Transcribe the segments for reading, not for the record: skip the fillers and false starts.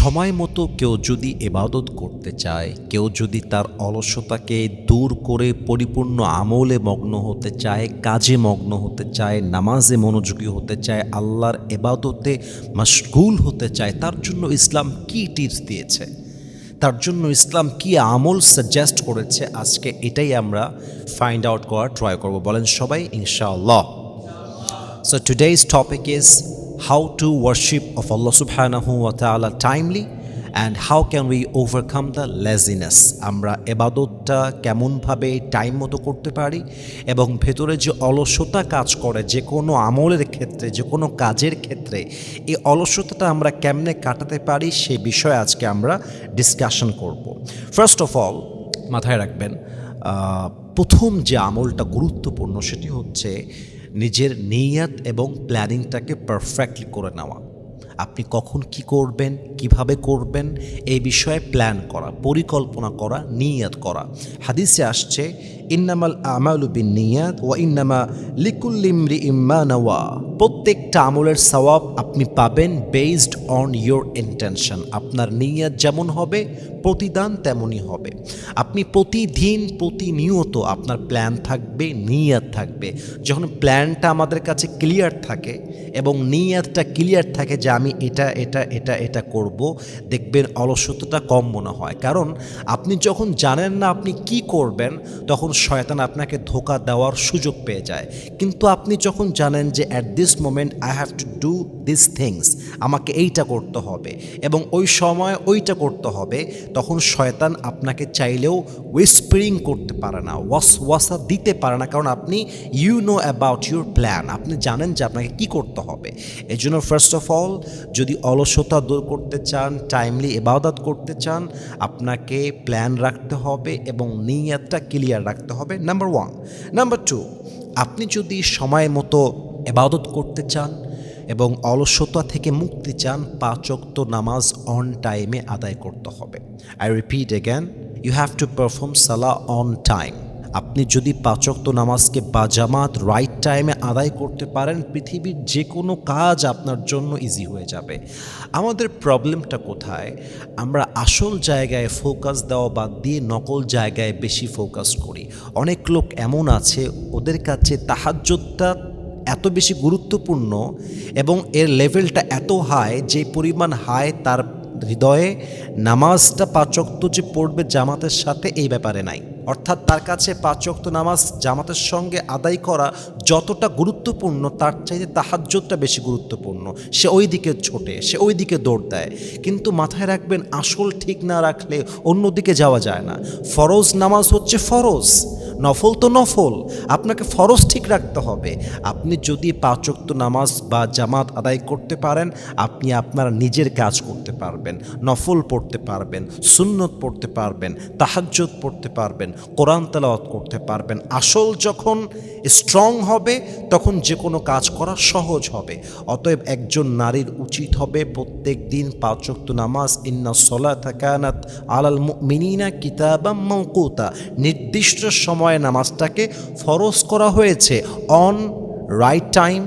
সময় মতো কেউ যদি ইবাদত করতে চায়, কেউ যদি তার অলসতাকে দূর করে পরিপূর্ণ আমলে মগ্ন হতে চায়, কাজে মগ্ন হতে চায়, নামাজে মনোযোগী হতে চায়, আল্লাহর ইবাদতে মশগুল হতে চায়, তার জন্য ইসলাম কী টিপস দিয়েছে, তার জন্য ইসলাম কী আমল সাজেস্ট করেছে, আজকে এটাই আমরা ফাইন্ড আউট করার ট্রাই করব। বলেন সবাই ইনশাআল্লাহ। So today's topic is how to worship of Allah subhanahu wa ta'ala timely and how can we overcome the laziness. আমরা ইবাদতটা কেমনভাবে টাইম মতো করতে পারি এবং ভেতরে যে অলসতা কাজ করে যে কোনো আমলের ক্ষেত্রে, যে কোনো কাজের ক্ষেত্রে, এই অলসতাটা আমরা কেমনে কাটাতে পারি সে বিষয়ে আজকে আমরা ডিসকাশন করব। ফার্স্ট অফ অল মাথায় রাখবেন, প্রথম যে আমলটা গুরুত্বপূর্ণ সেটি হচ্ছে নিজের নিয়াত এবং প্ল্যানিংটাকে পারফেক্টলি করে নেওয়া। আপনি কখন কি করবেন, কিভাবে করবেন, এই বিষয়ে প্ল্যান করা, পরিকল্পনা করা, নিয়াত করা। হাদিসে আসছে ইন্নামাল আমালু বিন্নিয়াত ওয়া ইন্নামা লিকুল্লি ইমরিইম মা নাওয়া। প্রত্যেকটা আমলের সওয়াব আপনি পাবেন বেসড অন ইয়োর ইন্টেনশন। আপনার নিয়াত যেমন হবে প্রতিদান তেমনই হবে। আপনি প্রতিদিন প্রতিনিয়ত আপনার প্ল্যান থাকবে, নিয়াত থাকবে। যখন প্ল্যানটা আমাদের কাছে ক্লিয়ার থাকে এবং নিয়াতটা ক্লিয়ার থাকে যে আমি এটা এটা এটা এটা করব, দেখবেন অলসতাটা কম মনে হয়। কারণ আপনি যখন জানেন না আপনি কি করবেন তখন শয়তান আপনাকে ধোঁকা দেওয়ার সুযোগ পেয়ে যায়। কিন্তু আপনি যখন জানেন যে at this moment I have to do this things, আমাকে এইটা করতে হবে এবং ওই সময় ওইটা করতে হবে, তখন শয়তান আপনাকে চাইলেও উইসপারিং করতে পারে না, ওয়াসওয়াসা দিতে পারে না। কারণ আপনি you know about your plan, আপনি জানেন যে আপনাকে কী করতে হবে। এই জন্য ফার্স্ট অফ অল যদি অলসতা দূর করতে চান, টাইমলি ইবাদত করতে চান, আপনাকে প্ল্যান রাখতে হবে এবং নিয়তটা ক্লিয়ার রাখতে হবে, নাম্বার 1। নাম্বার 2, আপনি যদি সময় মতো ইবাদত করতে চান এবং অলসতা থেকে মুক্তি চান, 5 ওয়াক্ত নামাজ অন টাইমে আদায় করতে হবে। I repeat again, you have to perform সালাহ অন টাইম। আপনি যদি 5 ওয়াক্ত নামাজকে বাজামাত রাইট টাইমে আদায় করতে পারেন, পৃথিবীর যে কোনো কাজ আপনার জন্য ইজি হয়ে যাবে। আমাদের প্রবলেমটা কোথায়? আমরা আসল জায়গায় ফোকাস দেওয়া বাদ দিয়ে নকল জায়গায় বেশি ফোকাস করি। অনেক লোক এমন আছে ওদের কাছে তাহাজ্জুদটা এত বেশি গুরুত্বপূর্ণ এবং এর লেভেলটা এত হাই, যে পরিমাণ হাই তার হৃদয়ে নামাজটা 5 ওয়াক্ত যে পড়বে জামাতের সাথে এই ব্যাপারে নাই। অর্থাৎ তার কাছে 5 ওয়াক্ত নামাজ জামাতের সঙ্গে আদায় করা যতটা গুরুত্বপূর্ণ তার চাইতে তাহাজ্জুদটা বেশি গুরুত্বপূর্ণ। সে ওই দিকে ছোটে, সে ওই দিকে দৌড় দেয়। কিন্তু মাথায় রাখবেন, আসল ঠিক না রাখলে অন্যদিকে যাওয়া যায় না। ফরজ নামাজ হচ্ছে ফরজ, নফল তো নফল। আপনাকে ফরজ ঠিক রাখতে হবে। আপনি যদি 5 ওয়াক্ত নামাজ বা জামাত আদায় করতে পারেন, আপনি আপনার নিজের কাজ করতে পারবেন, নফল পড়তে পারবেন, সুন্নত পড়তে পারবেন, তাহাজ্জুদ পড়তে পারবেন, কোরআন তেলাওয়াত করতে পারবেন। আসল যখন স্ট্রং হবে তখন যে কোনো কাজ করা সহজ হবে। অতএব একজন নারীর উচিত হবে প্রত্যেক দিন 5 ওয়াক্ত নামাজ, ইন্নাস সালাতা কানাত আলাল মুমিনিনা কিতাবাম মাওকুতা, নির্দিষ্ট সময়ে নামাজটাকে ফরজ করা হয়েছে অন রাইট টাইম।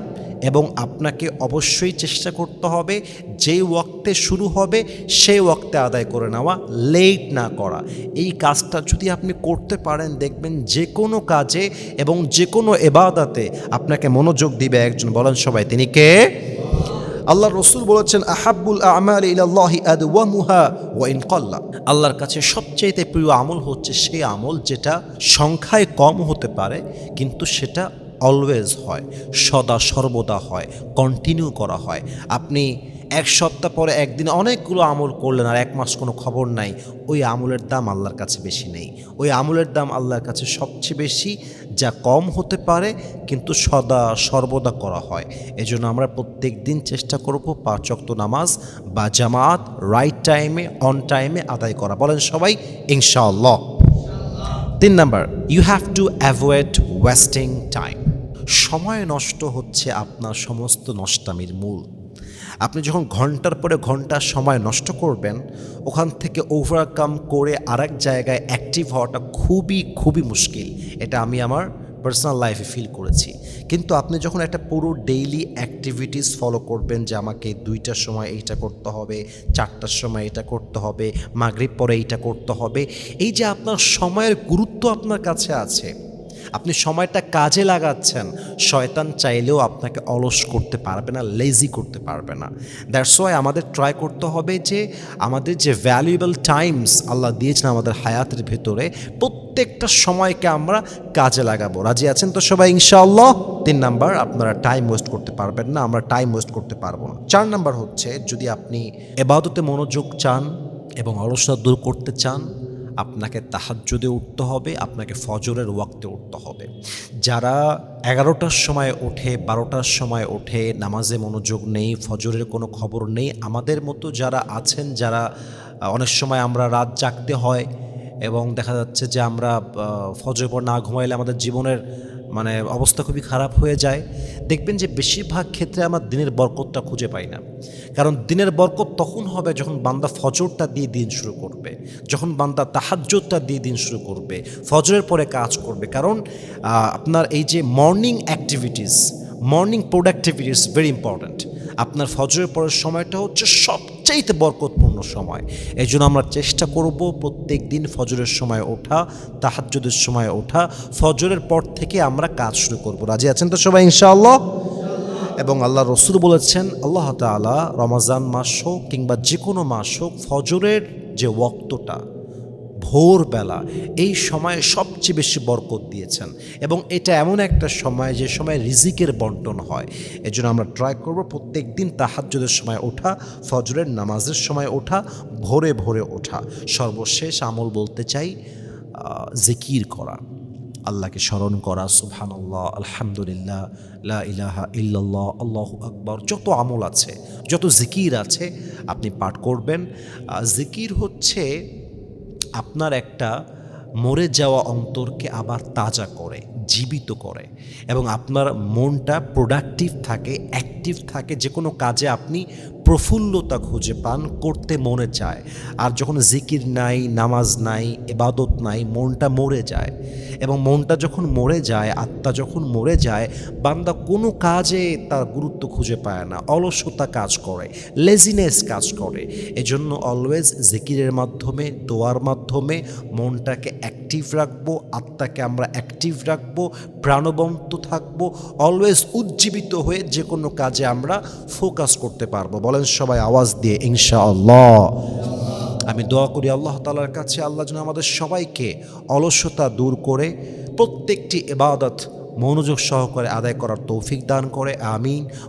এবং আপনাকে অবশ্যই চেষ্টা করতে হবে যেই ওয়াক্তে শুরু হবে সেই ওয়াক্তে আদায় করে নেওয়া, লেট না করা। এই কাজটা যদি আপনি করতে পারেন, দেখবেন যে কোনো কাজে এবং যে কোনো ইবাদতে আপনাকে মনোযোগ দিবে একজন। বলেন সবাই তিনি কে? আল্লাহ রসুল বলেছেন, আহাব্বুল আমালি ইলাল্লাহি আদওয়ামুহা ওয়া ইন ক্বাল্লা। আল্লাহর কাছে সবচেয়ে প্রিয় আমল হচ্ছে সেই আমল যেটা সংখ্যায় কম হতে পারে কিন্তু সেটা অলওয়েজ হয়, সদা সর্বদা হয়, কন্টিনিউ করা হয়। আপনি 1 সপ্তাহ পরে একদিনে অনেকগুলো আমল করলেন আর 1 মাস কোনো খবর নাই, ওই আমলের দাম আল্লাহর কাছে বেশি নেই। ওই আমলের দাম আল্লাহর কাছে সবচেয়ে বেশি যা কম হতে পারে কিন্তু সদা সর্বদা করা হয়। এজন্য আমরা প্রত্যেক দিন চেষ্টা করব 5 ওয়াক্ত নামাজ বা জামাত রাইট টাইমে অন টাইমে আদায় করা। বলেন সবাই ইনশাআল্লাহ। 3 number, you have to avoid wasting time. সময় নষ্ট হচ্ছে আপনার সমস্ত নষ্টামির মূল। আপনি যখন ঘন্টার পরে ঘন্টা সময় নষ্ট করবেন, ওখান থেকে ওভারকাম করে আরেক জায়গায় অ্যাক্টিভ হওয়াটা খুবই খুবই মুশকিল। এটা আমি আমার পার্সোনাল লাইফে ফিল করেছি। কিন্তু আপনি যখন একটা পুরো ডেইলি অ্যাক্টিভিটিস ফলো করবেন যে আমাকে 2টার সময় এইটা করতে হবে, 4টার সময় এটা করতে হবে, মাগরিব পরে এইটা করতে হবে, এই যে আপনার সময়ের গুরুত্ব আপনার কাছে আছে, আপনি সময়টা কাজে লাগাচ্ছেন, শয়তান চাইলেও আপনাকে অলস করতে পারবে না, লেজি করতে পারবে না। দ্যাটস ওয়াই আমাদের ট্রাই করতে হবে যে আমাদের যে ভ্যালুয়েবল টাইমস আল্লাহ দিয়েছেন আমাদের হায়াতের ভেতরে, প্রত্যেকটা সময়কে আমরা কাজে লাগাবো। রাজি আছেন তো সবাই ইনশাআল্লাহ? 3 নাম্বার, আপনারা টাইম ওয়েস্ট করতে পারবেন না, আমরা টাইম ওয়েস্ট করতে পারবো না। 4 নাম্বার হচ্ছে, যদি আপনি ইবাদতে মনোযোগ চান এবং অলসতা দূর করতে চান, আপনাকে তাহাজ্জুদে উঠতে হবে, আপনাকে ফজরের ওয়াক্তে উঠতে হবে। যারা 11টার সময় ওঠে, 12টার সময় ওঠে, নামাজে মনোযোগ নেই, ফজরের কোনো খবর নেই, আমাদের মতো যারা আছেন, যারা অনেক সময় আমরা রাত জাগতে হয় এবং দেখা যাচ্ছে যে আমরা ফজরের পর না ঘুমাইলে আমাদের জীবনের অবস্থা খুবই খারাপ হয়ে যায়, দেখবেন যে বেশিরভাগ ক্ষেত্রে আমরা দিনের বরকতটা খুঁজে পাই না। কারণ দিনের বরকত তখন হবে যখন বান্দা ফজরটা দিয়ে দিন শুরু করবে, যখন বান্দা তাহাজ্জুদটা দিয়ে দিন শুরু করবে, ফজরের পরে কাজ করবে। কারণ আপনার এই যে morning activities, morning productivities very important. আপনার ফজরের পরের সময়টা হচ্ছে সবচাইতে বরকতপূর্ণ সময়। এই জন্য আমরা চেষ্টা করব প্রত্যেক দিন ফজরের সময় ওঠা, তাহাজ্জুদের সময় ওঠা, ফজরের পর থেকে আমরা কাজ শুরু করব। রাজি আছেন তো সবাই ইনশাআল্লাহ? এবং আল্লাহ রসুল বলেছেন, আল্লাহ তাআলা রমজান মাস হোক কিংবা যে কোনো মাস হোক, ফজরের যে ওয়াক্তটা ভোরবেলা, এই সময়ে সবচেয়ে বেশি বরকত দিয়েছেন এবং এটা এমন একটা সময় যে সময় রিজিকের বন্টন হয়। এজন্য আমরা ট্রাই করব প্রত্যেক দিন তাহাজ্জুদের সময় ওঠা, ফজরের নামাজের সময় ওঠা, ভোরে ভোরে ওঠা। সর্বশেষ আমল বলতে চাই, জিকির করা, আল্লাহকে স্মরণ করা, সুবহানাল্লাহ, আলহামদুলিল্লাহ, লা ইলাহা ইল্লাল্লাহ, আল্লাহু আকবার, যত আমল আছে, যত জিকির আছে আপনি পাঠ করবেন। জিকির হচ্ছে আপনার একটা মরে যাওয়া অন্তরকে আবার তাজা করে, জীবিত করে এবং আপনার মনটা প্রোডাক্টিভ থাকে, অ্যাক্টিভ থাকে, যে কোনো কাজে আপনি প্রফুল্লতা খুঁজে পান, করতে মনে চায়। আর যখন জিকির নাই, নামাজ নাই, ইবাদত নাই, মনটা মরে যায় এবং মনটা যখন মরে যায়, আত্মা যখন মরে যায়, বান্দা কোনো কাজে তার গুরুত্ব খুঁজে পায় না, অলসতা কাজ করে, লেজিনেস কাজ করে। এজন্য অলওয়েজ জিকিরের মাধ্যমে, দোয়ার মাধ্যমে মনটাকে অ্যাক্টিভ রাখবো, আত্মাকে আমরা অ্যাক্টিভ রাখবো, প্রাণবন্ত থাকবো, অলওয়েজ উজ্জীবিত হয়ে যে কোনো কাজে আমরা ফোকাস করতে পারবো। বলেন সবাই আওয়াজ দিয়ে ইনশাআল্লাহ। আমি দোয়া করি আল্লাহ তাআলার কাছে, আল্লাহ যেন আমাদের সবাইকে অলসতা দূর করে প্রত্যেকটি ইবাদত মনোযোগ সহকারে আদায় করার তৌফিক দান করে। আমিন।